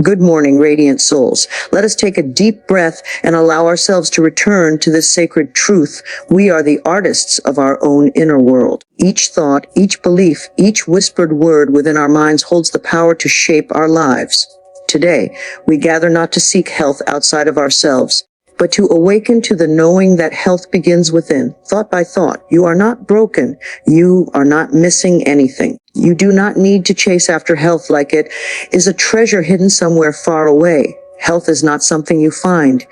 Good morning, radiant souls. Let us take a deep breath and allow ourselves to return to this sacred truth. We are the artists of our own inner world. Each thought, each belief, each whispered word within our minds holds the power to shape our lives. Today, we gather not to seek health outside of ourselves, but to awaken to the knowing that health begins within, thought by thought. You are not broken. You are not missing anything. You do not need to chase after health like it is a treasure hidden somewhere far away. Health is not something you find.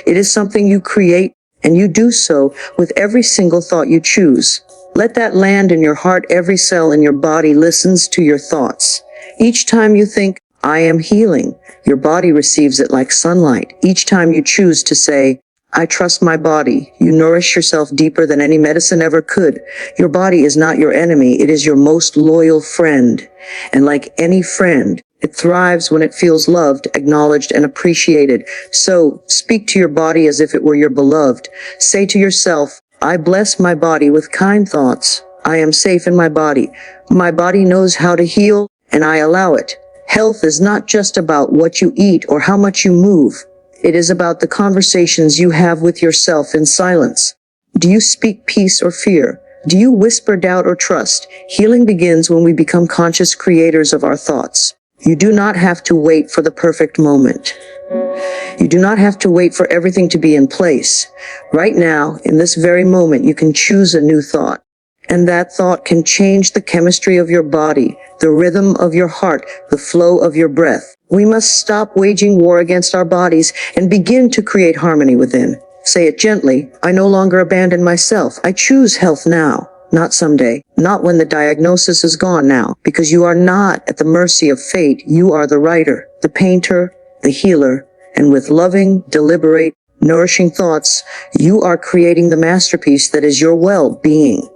It is something you create, and you do so with every single thought you choose. Let that land in your heart. Every cell in your body listens to your thoughts. Each time you think, I am healing, your body receives it like sunlight. Each time you choose to say, I trust my body, you nourish yourself deeper than any medicine ever could. Your body is not your enemy. It is your most loyal friend. And like any friend, it thrives when it feels loved, acknowledged, and appreciated. So speak to your body as if it were your beloved. Say to yourself, I bless my body with kind thoughts. I am safe in my body. My body knows how to heal, and I allow it. Health is not just about what you eat or how much you move. It is about the conversations you have with yourself in silence. Do you speak peace or fear? Do you whisper doubt or trust? Healing begins when we become conscious creators of our thoughts. You do not have to wait for the perfect moment. You do not have to wait for everything to be in place. Right now, in this very moment, you can choose a new thought. And that thought can change the chemistry of your body, the rhythm of your heart, the flow of your breath. We must stop waging war against our bodies and begin to create harmony within. Say it gently. I no longer abandon myself. I choose health now, not someday, not when the diagnosis is gone now, because you are not at the mercy of fate. You are the writer, the painter, the healer, and with loving, deliberate, nourishing thoughts, you are creating the masterpiece that is your well-being.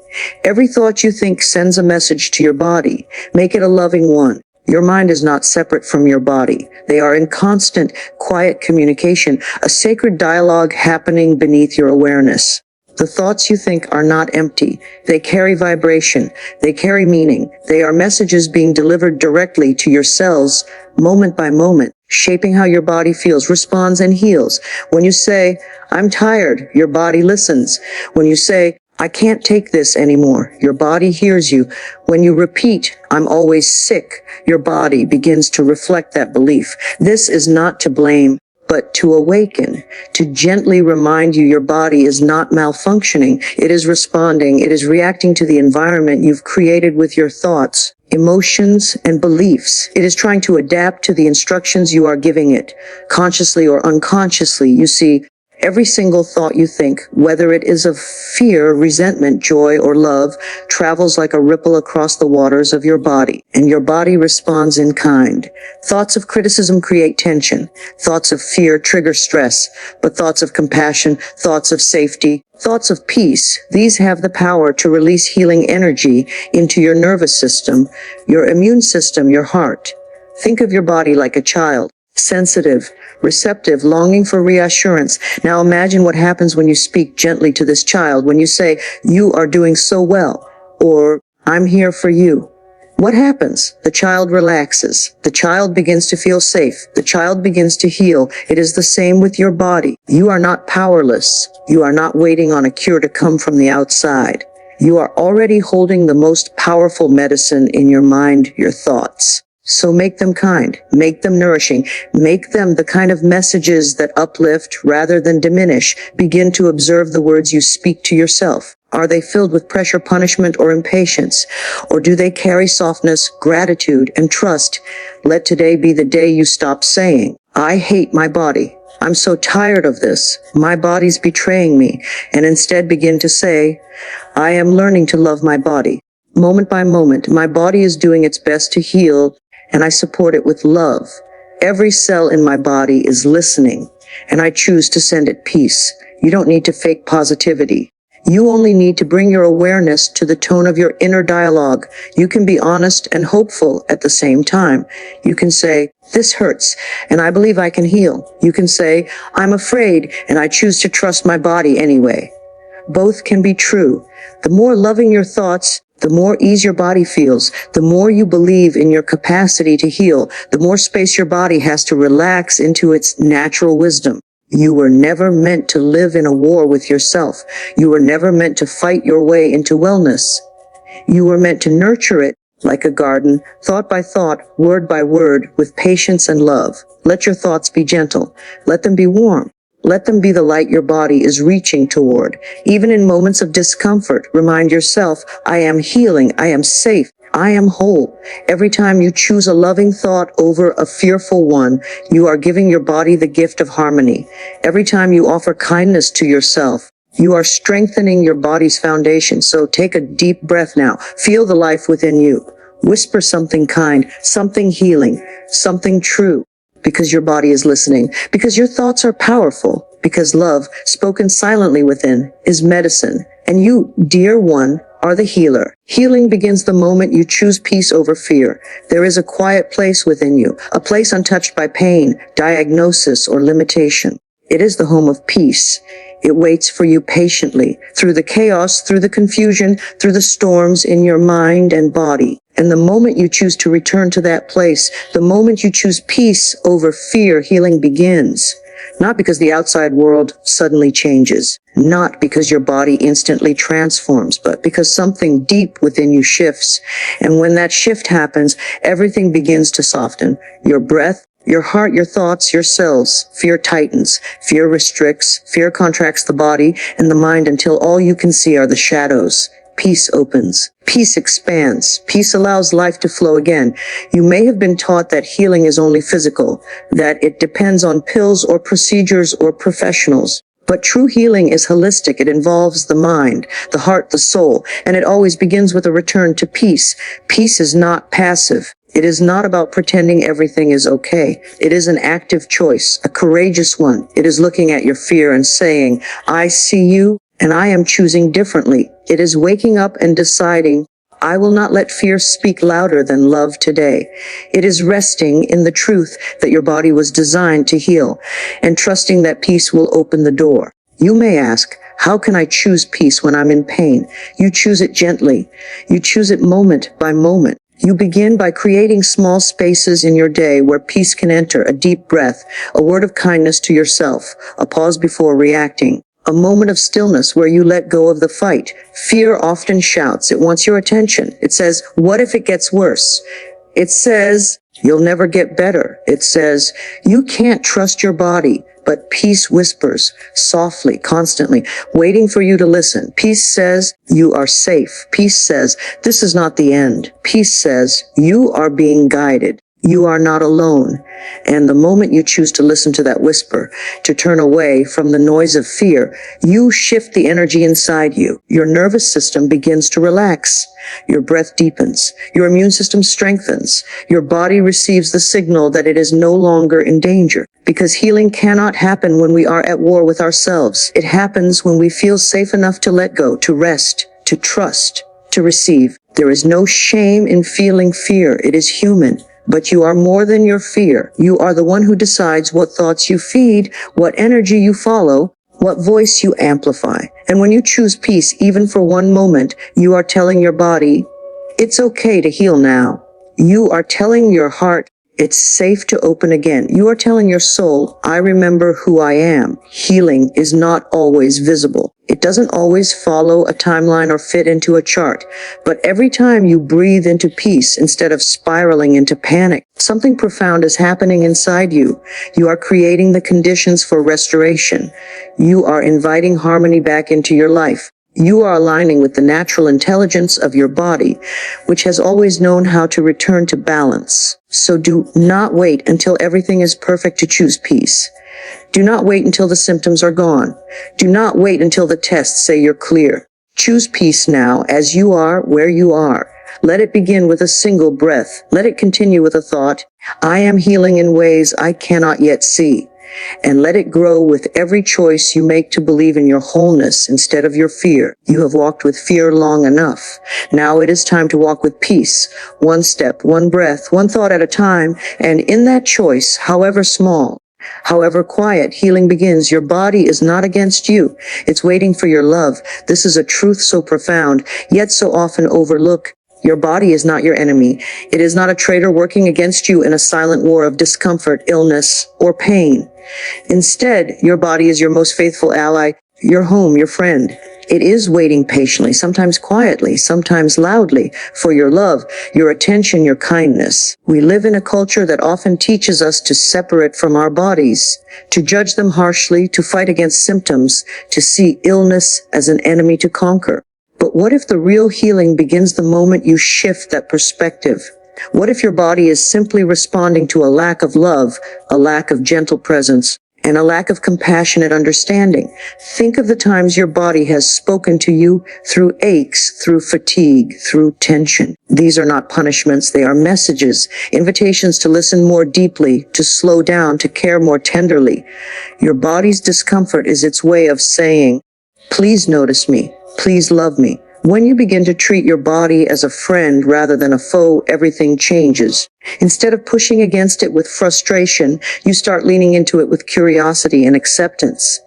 Every thought you think sends a message to your body. Make it a loving one. Your mind is not separate from your body. They are in constant, quiet communication, a sacred dialogue happening beneath your awareness. The thoughts you think are not empty. They carry vibration. They carry meaning. They are messages being delivered directly to your cells, moment by moment, shaping how your body feels, responds, and heals. When you say, I'm tired, your body listens. When you say, I can't take this anymore, your body hears you. When you repeat, I'm always sick, your body begins to reflect that belief. This is not to blame, but to awaken, to gently remind you your body is not malfunctioning. It is responding. It is reacting to the environment you've created with your thoughts, emotions, and beliefs. It is trying to adapt to the instructions you are giving it, consciously or unconsciously. You see, every single thought you think, whether it is of fear, resentment, joy, or love, travels like a ripple across the waters of your body, and your body responds in kind. Thoughts of criticism create tension. Thoughts of fear trigger stress, but thoughts of compassion, thoughts of safety, thoughts of peace, these have the power to release healing energy into your nervous system, your immune system, your heart. Think of your body like a child. Sensitive, receptive, longing for reassurance. Now imagine what happens when you speak gently to this child, when you say, you are doing so well, or I'm here for you. What happens? The child relaxes. The child begins to feel safe. The child begins to heal. It is the same with your body. You are not powerless. You are not waiting on a cure to come from the outside. You are already holding the most powerful medicine in your mind, your thoughts. So make them kind, make them nourishing, make them the kind of messages that uplift rather than diminish. Begin to observe the words you speak to yourself. Are they filled with pressure, punishment, or impatience? Or do they carry softness, gratitude, and trust? Let today be the day you stop saying, I hate my body. I'm so tired of this. My body's betraying me. And instead begin to say, I am learning to love my body. Moment by moment, my body is doing its best to heal, and I support it with love. Every cell in my body is listening, and I choose to send it peace. You don't need to fake positivity. You only need to bring your awareness to the tone of your inner dialogue. You can be honest and hopeful at the same time. You can say, this hurts, and I believe I can heal. You can say, I'm afraid, and I choose to trust my body anyway. Both can be true. The more loving your thoughts, The more ease your body feels, the more you believe in your capacity to heal, the more space your body has to relax into its natural wisdom. You were never meant to live in a war with yourself. You were never meant to fight your way into wellness. You were meant to nurture it like a garden, thought by thought, word by word, with patience and love. Let your thoughts be gentle. Let them be warm. Let them be the light your body is reaching toward. Even in moments of discomfort, remind yourself, I am healing, I am safe, I am whole. Every time you choose a loving thought over a fearful one, you are giving your body the gift of harmony. Every time you offer kindness to yourself, you are strengthening your body's foundation. So take a deep breath now. Feel the life within you. Whisper something kind, something healing, something true. Because your body is listening, because your thoughts are powerful, because love, spoken silently within, is medicine. And you, dear one, are the healer. Healing begins the moment you choose peace over fear. There is a quiet place within you, a place untouched by pain, diagnosis, or limitation. It is the home of peace. It waits for you patiently, through the chaos, through the confusion, through the storms in your mind and body. And the moment you choose to return to that place, the moment you choose peace over fear, healing begins. Not because the outside world suddenly changes, not because your body instantly transforms, but because something deep within you shifts. And when that shift happens, everything begins to soften. Your breath, your heart, your thoughts, your cells. Fear tightens, fear restricts, fear contracts the body and the mind until all you can see are the shadows. Peace opens. Peace expands. Peace allows life to flow again. You may have been taught that healing is only physical, that it depends on pills or procedures or professionals. But true healing is holistic. It involves the mind, the heart, the soul, and it always begins with a return to peace. Peace is not passive. It is not about pretending everything is okay. It is an active choice, a courageous one. It is looking at your fear and saying, I see you, and I am choosing differently. It is waking up and deciding, I will not let fear speak louder than love today. It is resting in the truth that your body was designed to heal and trusting that peace will open the door. You may ask, how can I choose peace when I'm in pain? You choose it gently. You choose it moment by moment. You begin by creating small spaces in your day where peace can enter, a deep breath, a word of kindness to yourself, a pause before reacting. A moment of stillness where you let go of the fight. Fear often shouts. It wants your attention. It says, what if it gets worse? It says, you'll never get better. It says, you can't trust your body. But peace whispers, softly, constantly, waiting for you to listen. Peace says, you are safe. Peace says, this is not the end. Peace says, you are being guided. You are not alone. And the moment you choose to listen to that whisper, to turn away from the noise of fear, you shift the energy inside you. Your nervous system begins to relax. Your breath deepens. Your immune system strengthens. Your body receives the signal that it is no longer in danger. Because healing cannot happen when we are at war with ourselves. It happens when we feel safe enough to let go, to rest, to trust, to receive. There is no shame in feeling fear. It is human. But you are more than your fear. You are the one who decides what thoughts you feed, what energy you follow, what voice you amplify. And when you choose peace, even for one moment, you are telling your body, it's okay to heal now. You are telling your heart, it's safe to open again. You are telling your soul, I remember who I am. Healing is not always visible. It doesn't always follow a timeline or fit into a chart. But every time you breathe into peace instead of spiraling into panic, something profound is happening inside you. You are creating the conditions for restoration. You are inviting harmony back into your life. You are aligning with the natural intelligence of your body, which has always known how to return to balance. So do not wait until everything is perfect to choose peace. Do not wait until the symptoms are gone. Do not wait until the tests say you're clear. Choose peace now, as you are, where you are. Let it begin with a single breath. Let it continue with a thought, I am healing in ways I cannot yet see. And let it grow with every choice you make to believe in your wholeness instead of your fear. You have walked with fear long enough. Now it is time to walk with peace. One step, one breath, one thought at a time. And in that choice, however small, However quiet healing begins, your body is not against you. It's waiting for your love. This is a truth so profound, yet so often overlooked. Your body is not your enemy. It is not a traitor working against you in a silent war of discomfort, illness, or pain. Instead, your body is your most faithful ally, your home, your friend. It is waiting patiently, sometimes quietly, sometimes loudly, for your love, your attention, your kindness. We live in a culture that often teaches us to separate from our bodies, to judge them harshly, to fight against symptoms, to see illness as an enemy to conquer. But what if the real healing begins the moment you shift that perspective? What if your body is simply responding to a lack of love, a lack of gentle presence, and a lack of compassionate understanding? Think of the times your body has spoken to you through aches, through fatigue, through tension. These are not punishments, they are messages, invitations to listen more deeply, to slow down, to care more tenderly. Your body's discomfort is its way of saying, please notice me. Please love me. When you begin to treat your body as a friend rather than a foe, everything changes. Instead of pushing against it with frustration, you start leaning into it with curiosity and acceptance.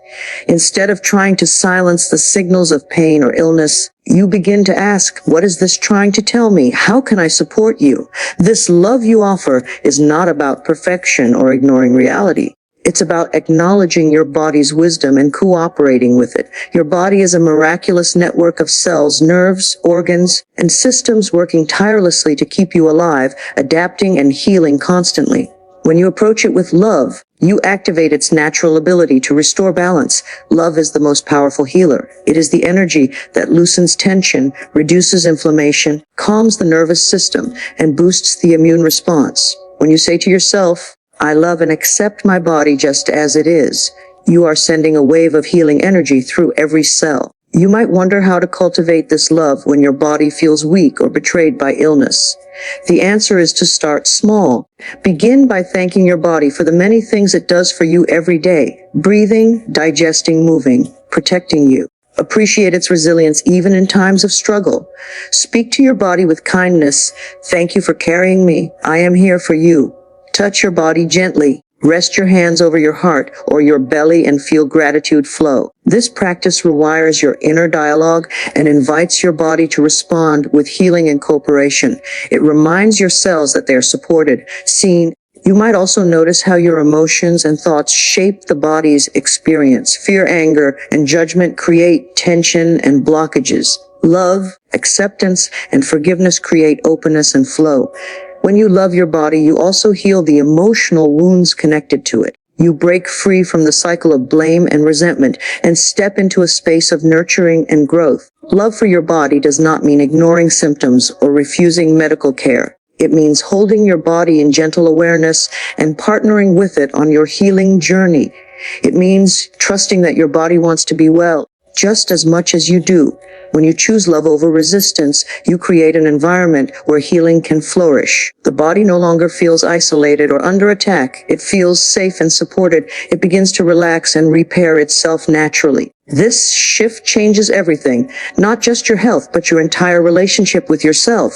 Instead of trying to silence the signals of pain or illness, you begin to ask, what is this trying to tell me? How can I support you? This love you offer is not about perfection or ignoring reality. It's about acknowledging your body's wisdom and cooperating with it. Your body is a miraculous network of cells, nerves, organs, and systems working tirelessly to keep you alive, adapting and healing constantly. When you approach it with love, you activate its natural ability to restore balance. Love is the most powerful healer. It is the energy that loosens tension, reduces inflammation, calms the nervous system, and boosts the immune response. When you say to yourself, I love and accept my body just as it is, you are sending a wave of healing energy through every cell. You might wonder how to cultivate this love when your body feels weak or betrayed by illness. The answer is to start small. Begin by thanking your body for the many things it does for you every day. Breathing, digesting, moving, protecting you. Appreciate its resilience even in times of struggle. Speak to your body with kindness. Thank you for carrying me. I am here for you. Touch your body gently. Rest your hands over your heart or your belly and feel gratitude flow. This practice rewires your inner dialogue and invites your body to respond with healing and cooperation. It reminds your cells that they are supported, seen. You might also notice how your emotions and thoughts shape the body's experience. Fear, anger, and judgment create tension and blockages. Love, acceptance, and forgiveness create openness and flow. When you love your body, you also heal the emotional wounds connected to it. You break free from the cycle of blame and resentment and step into a space of nurturing and growth. Love for your body does not mean ignoring symptoms or refusing medical care. It means holding your body in gentle awareness and partnering with it on your healing journey. It means trusting that your body wants to be well just as much as you do. When you choose love over resistance, you create an environment where healing can flourish. The body no longer feels isolated or under attack. It feels safe and supported. It begins to relax and repair itself naturally. This shift changes everything, not just your health, but your entire relationship with yourself.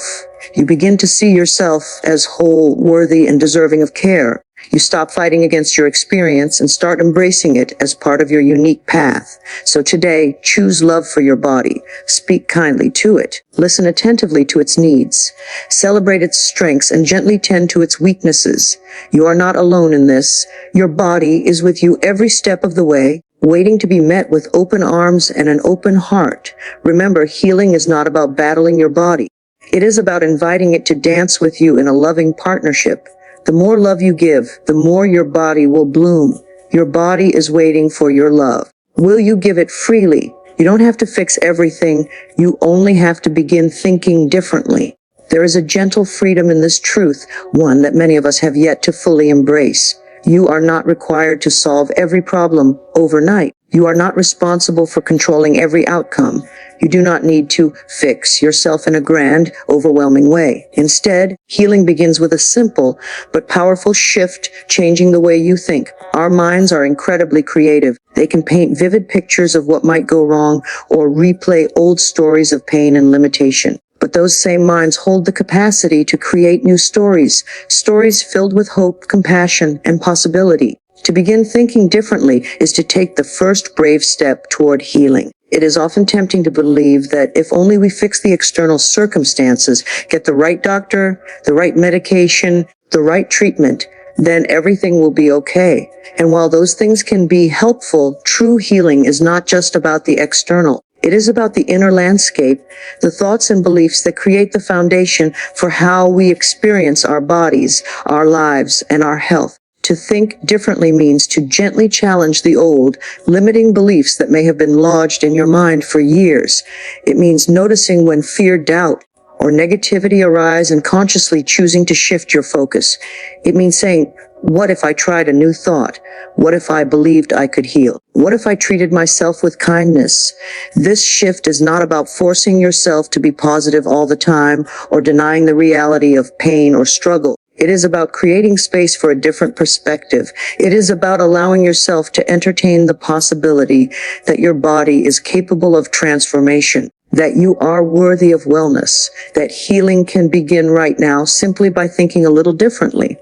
You begin to see yourself as whole, worthy, and deserving of care. You stop fighting against your experience and start embracing it as part of your unique path. So today, choose love for your body. Speak kindly to it. Listen attentively to its needs. Celebrate its strengths and gently tend to its weaknesses. You are not alone in this. Your body is with you every step of the way, waiting to be met with open arms and an open heart. Remember, healing is not about battling your body. It is about inviting it to dance with you in a loving partnership. The more love you give, the more your body will bloom. Your body is waiting for your love. Will you give it freely? You don't have to fix everything. You only have to begin thinking differently. There is a gentle freedom in this truth, one that many of us have yet to fully embrace. You are not required to solve every problem overnight. You are not responsible for controlling every outcome. You do not need to fix yourself in a grand, overwhelming way. Instead, healing begins with a simple but powerful shift, changing the way you think. Our minds are incredibly creative. They can paint vivid pictures of what might go wrong or replay old stories of pain and limitation. But those same minds hold the capacity to create new stories, stories filled with hope, compassion, and possibility. To begin thinking differently is to take the first brave step toward healing. It is often tempting to believe that if only we fix the external circumstances, get the right doctor, the right medication, the right treatment, then everything will be okay. And while those things can be helpful, true healing is not just about the external. It is about the inner landscape, the thoughts and beliefs that create the foundation for how we experience our bodies, our lives, and our health. To think differently means to gently challenge the old, limiting beliefs that may have been lodged in your mind for years. It means noticing when fear, doubt, or negativity arise and consciously choosing to shift your focus. It means saying, what if I tried a new thought? What if I believed I could heal? What if I treated myself with kindness? This shift is not about forcing yourself to be positive all the time or denying the reality of pain or struggle. It is about creating space for a different perspective. It is about allowing yourself to entertain the possibility that your body is capable of transformation, that you are worthy of wellness, that healing can begin right now simply by thinking a little differently.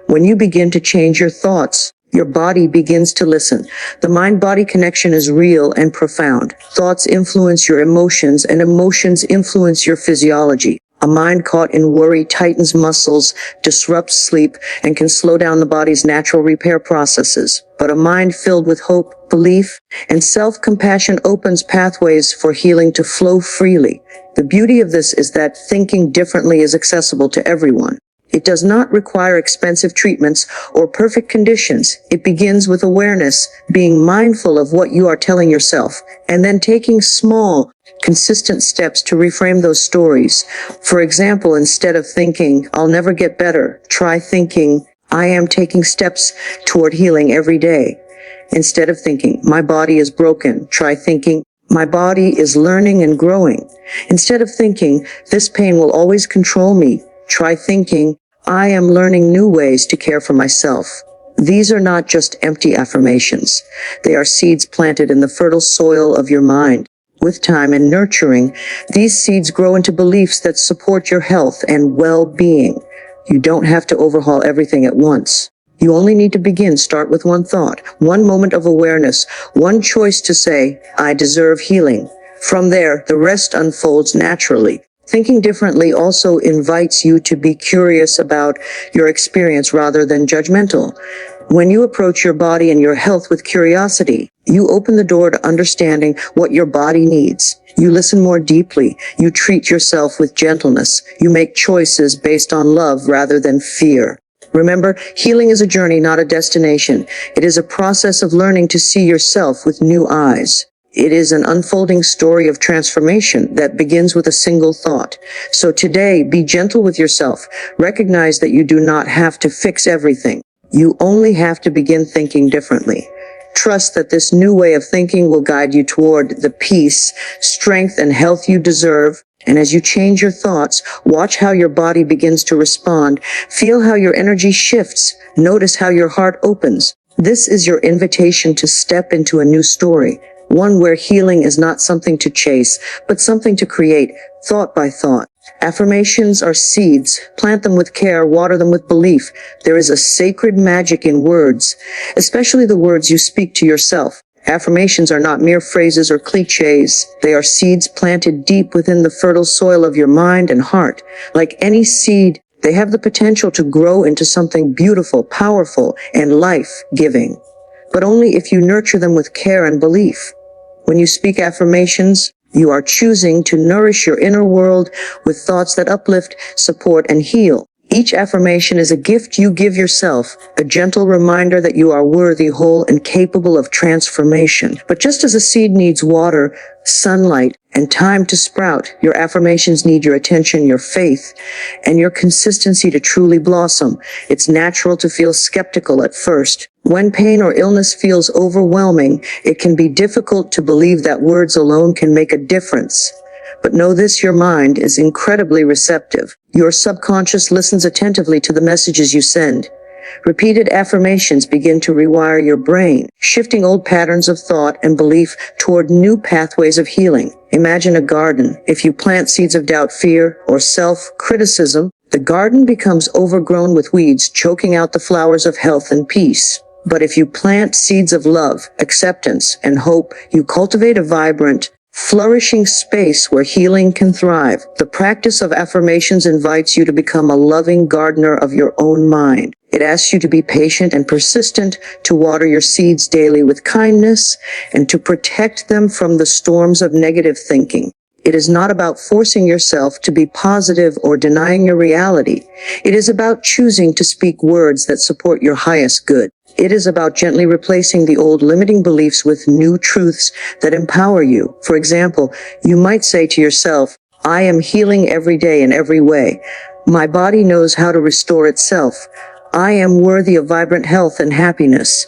When you begin to change your thoughts, your body begins to listen. The mind-body connection is real and profound. Thoughts influence your emotions, and emotions influence your physiology. A mind caught in worry tightens muscles, disrupts sleep, and can slow down the body's natural repair processes. But a mind filled with hope, belief, and self-compassion opens pathways for healing to flow freely. The beauty of this is that thinking differently is accessible to everyone. It does not require expensive treatments or perfect conditions. It begins with awareness, being mindful of what you are telling yourself, and then taking small, consistent steps to reframe those stories. For example, instead of thinking, I'll never get better, try thinking, I am taking steps toward healing every day. Instead of thinking, my body is broken, try thinking, my body is learning and growing. Instead of thinking, this pain will always control me, try thinking, I am learning new ways to care for myself. These are not just empty affirmations. They are seeds planted in the fertile soil of your mind. With time and nurturing, these seeds grow into beliefs that support your health and well-being. You don't have to overhaul everything at once. You only need to begin. Start with one thought, one moment of awareness, one choice to say, I deserve healing. From there, the rest unfolds naturally. Thinking differently also invites you to be curious about your experience rather than judgmental. When you approach your body and your health with curiosity, you open the door to understanding what your body needs. You listen more deeply. You treat yourself with gentleness. You make choices based on love rather than fear. Remember, healing is a journey, not a destination. It is a process of learning to see yourself with new eyes. It is an unfolding story of transformation that begins with a single thought. So today, be gentle with yourself. Recognize that you do not have to fix everything. You only have to begin thinking differently. Trust that this new way of thinking will guide you toward the peace, strength, and health you deserve. And as you change your thoughts, watch how your body begins to respond. Feel how your energy shifts. Notice how your heart opens. This is your invitation to step into a new story. One where healing is not something to chase, but something to create, thought by thought. Affirmations are seeds. Plant them with care, water them with belief. There is a sacred magic in words, especially the words you speak to yourself. Affirmations are not mere phrases or cliches. They are seeds planted deep within the fertile soil of your mind and heart. Like any seed, they have the potential to grow into something beautiful, powerful, and life-giving. But only if you nurture them with care and belief. When you speak affirmations, you are choosing to nourish your inner world with thoughts that uplift, support, and heal. Each affirmation is a gift you give yourself, a gentle reminder that you are worthy, whole, and capable of transformation. But just as a seed needs water, sunlight, and time to sprout, your affirmations need your attention, your faith, and your consistency to truly blossom. It's natural to feel skeptical at first. When pain or illness feels overwhelming, it can be difficult to believe that words alone can make a difference. But know this, your mind is incredibly receptive. Your subconscious listens attentively to the messages you send. Repeated affirmations begin to rewire your brain, shifting old patterns of thought and belief toward new pathways of healing. Imagine a garden. If you plant seeds of doubt, fear, or self-criticism, the garden becomes overgrown with weeds, choking out the flowers of health and peace. But if you plant seeds of love, acceptance, and hope, you cultivate a vibrant, flourishing space where healing can thrive. The practice of affirmations invites you to become a loving gardener of your own mind. It asks you to be patient and persistent, to water your seeds daily with kindness, and to protect them from the storms of negative thinking. It is not about forcing yourself to be positive or denying your reality. It is about choosing to speak words that support your highest good. It is about gently replacing the old limiting beliefs with new truths that empower you. For example, you might say to yourself, I am healing every day in every way. My body knows how to restore itself. I am worthy of vibrant health and happiness.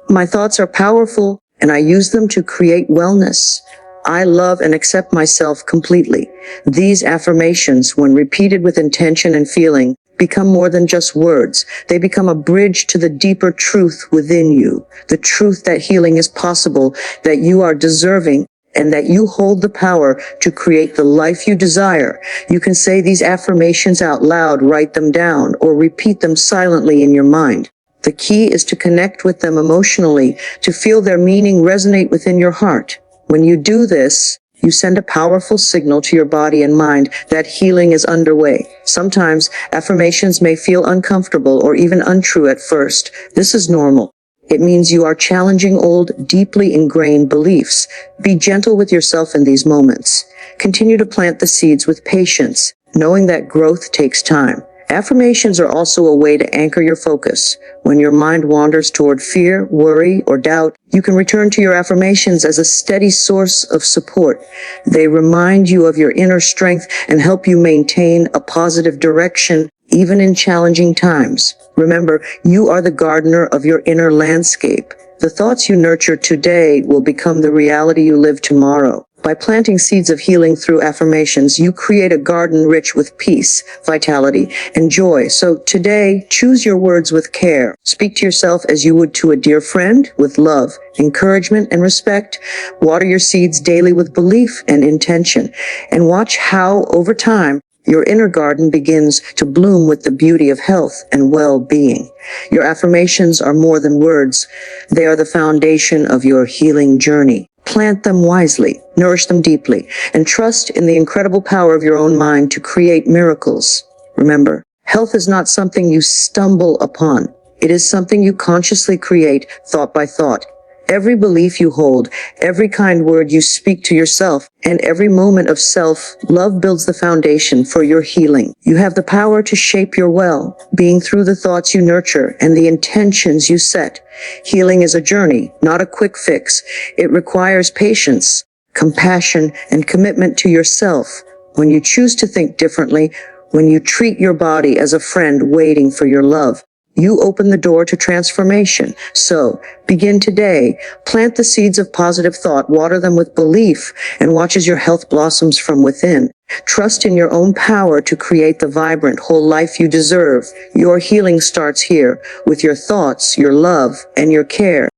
My thoughts are powerful, and I use them to create wellness. I love and accept myself completely. These affirmations, when repeated with intention and feeling, become more than just words. They become a bridge to the deeper truth within you, the truth that healing is possible, that you are deserving, and that you hold the power to create the life you desire. You can say these affirmations out loud, write them down, or repeat them silently in your mind. The key is to connect with them emotionally, to feel their meaning resonate within your heart. When you do this, you send a powerful signal to your body and mind that healing is underway. Sometimes affirmations may feel uncomfortable or even untrue at first. This is normal. It means you are challenging old, deeply ingrained beliefs. Be gentle with yourself in these moments. Continue to plant the seeds with patience, knowing that growth takes time. Affirmations are also a way to anchor your focus. When your mind wanders toward fear, worry, or doubt, you can return to your affirmations as a steady source of support. They remind you of your inner strength and help you maintain a positive direction even in challenging times. Remember, you are the gardener of your inner landscape. The thoughts you nurture today will become the reality you live tomorrow. By planting seeds of healing through affirmations, you create a garden rich with peace, vitality, and joy. So today, choose your words with care. Speak to yourself as you would to a dear friend, with love, encouragement, and respect. Water your seeds daily with belief and intention. And watch how, over time, your inner garden begins to bloom with the beauty of health and well-being. Your affirmations are more than words. They are the foundation of your healing journey. Plant them wisely, nourish them deeply, and trust in the incredible power of your own mind to create miracles. Remember, health is not something you stumble upon. It is something you consciously create thought by thought. Every belief you hold, every kind word you speak to yourself, and every moment of self-love builds the foundation for your healing. You have the power to shape your well-being through the thoughts you nurture and the intentions you set. Healing is a journey, not a quick fix. It requires patience, compassion, and commitment to yourself. When you choose to think differently, when you treat your body as a friend waiting for your love, you open the door to transformation. So, begin today. Plant the seeds of positive thought, water them with belief, and watch as your health blossoms from within. Trust in your own power to create the vibrant, whole life you deserve. Your healing starts here, with your thoughts, your love, and your care.